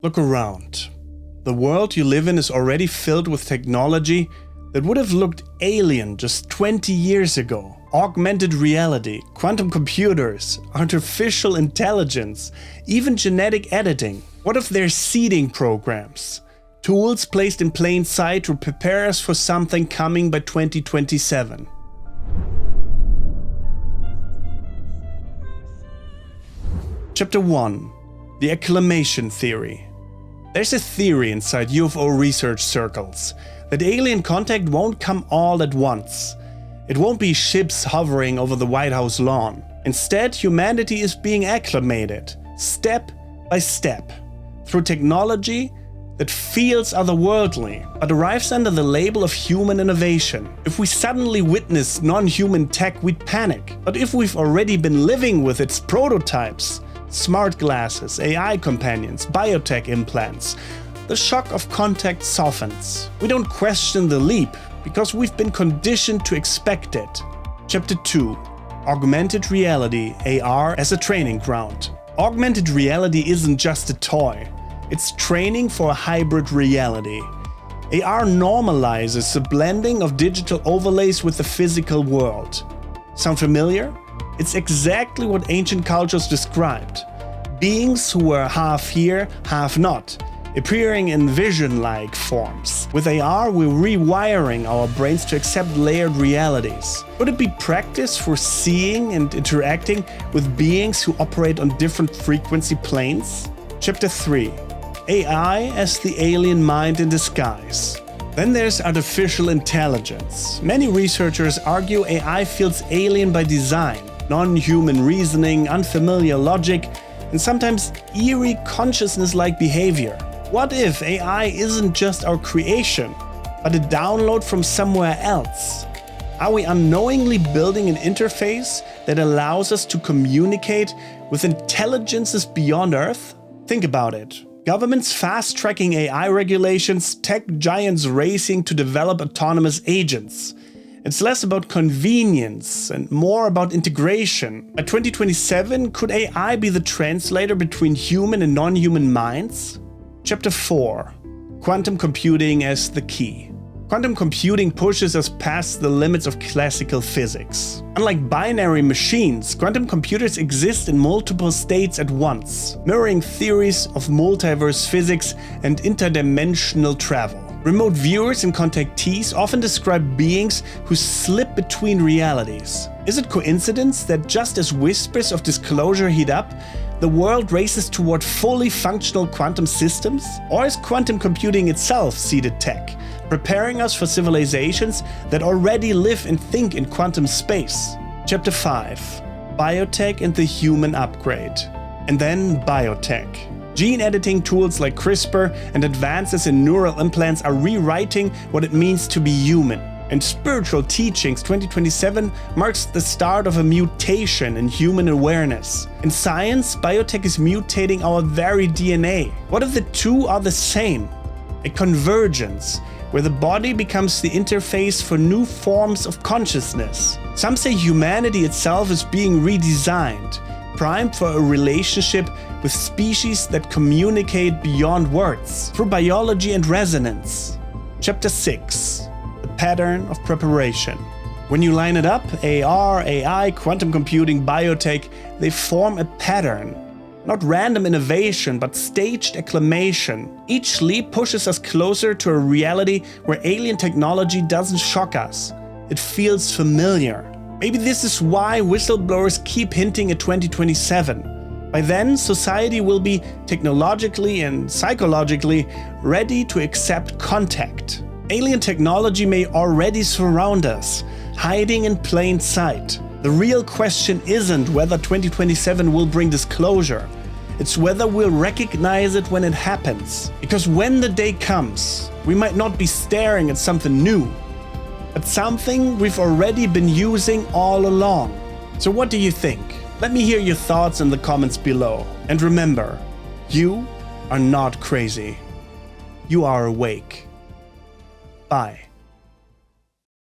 Look around. The world you live in is already filled with technology that would have looked alien just 20 years ago. Augmented reality, quantum computers, artificial intelligence, even genetic editing. What if they're seeding programs? Tools placed in plain sight to prepare us for something coming by 2027. Chapter 1. The acclimation theory. There's a theory inside UFO research circles that alien contact won't come all at once. It won't be ships hovering over the White House lawn. Instead, humanity is being acclimated, step by step, through technology that feels otherworldly, but arrives under the label of human innovation. If we suddenly witness non-human tech, we'd panic. But if we've already been living with its prototypes, smart glasses, AI companions, biotech implants, the shock of contact softens. We don't question the leap, because we've been conditioned to expect it. Chapter 2. Augmented Reality, AR as a training ground. Augmented reality isn't just a toy. It's training for a hybrid reality. AR normalizes the blending of digital overlays with the physical world. Sound familiar? It's exactly what ancient cultures described. Beings who were half here, half not, appearing in vision-like forms. With AR, we're rewiring our brains to accept layered realities. Would it be practice for seeing and interacting with beings who operate on different frequency planes? Chapter 3. AI as the alien mind in disguise. Then there's artificial intelligence. Many researchers argue AI feels alien by design. Non-human reasoning, unfamiliar logic, and sometimes eerie consciousness-like behavior. What if AI isn't just our creation, but a download from somewhere else? Are we unknowingly building an interface that allows us to communicate with intelligences beyond Earth? Think about it. Governments fast-tracking AI regulations, tech giants racing to develop autonomous agents. It's less about convenience and more about integration. By 2027, could AI be the translator between human and non-human minds? Chapter 4. Quantum computing as the key. Quantum computing pushes us past the limits of classical physics. Unlike binary machines, quantum computers exist in multiple states at once, mirroring theories of multiverse physics and interdimensional travel. Remote viewers and contactees often describe beings who slip between realities. Is it coincidence that just as whispers of disclosure heat up, the world races toward fully functional quantum systems? Or is quantum computing itself seeded tech, preparing us for civilizations that already live and think in quantum space? Chapter 5. Biotech and the human upgrade. And then biotech. Gene editing tools like CRISPR and advances in neural implants are rewriting what it means to be human. And Spiritual Teachings 2027 marks the start of a mutation in human awareness. In science, biotech is mutating our very DNA. What if the two are the same? A convergence, where the body becomes the interface for new forms of consciousness. Some say humanity itself is being redesigned, primed for a relationship with species that communicate beyond words, through biology and resonance. Chapter 6. The pattern of preparation. When you line it up, AR, AI, quantum computing, biotech, they form a pattern. Not random innovation, but staged acclimation. Each leap pushes us closer to a reality where alien technology doesn't shock us. It feels familiar. Maybe this is why whistleblowers keep hinting at 2027. By then, society will be technologically and psychologically ready to accept contact. Alien technology may already surround us, hiding in plain sight. The real question isn't whether 2027 will bring disclosure. It's whether we'll recognize it when it happens. Because when the day comes, we might not be staring at something new, but something we've already been using all along. So what do you think? Let me hear your thoughts in the comments below. And remember, you are not crazy. You are awake. Bye.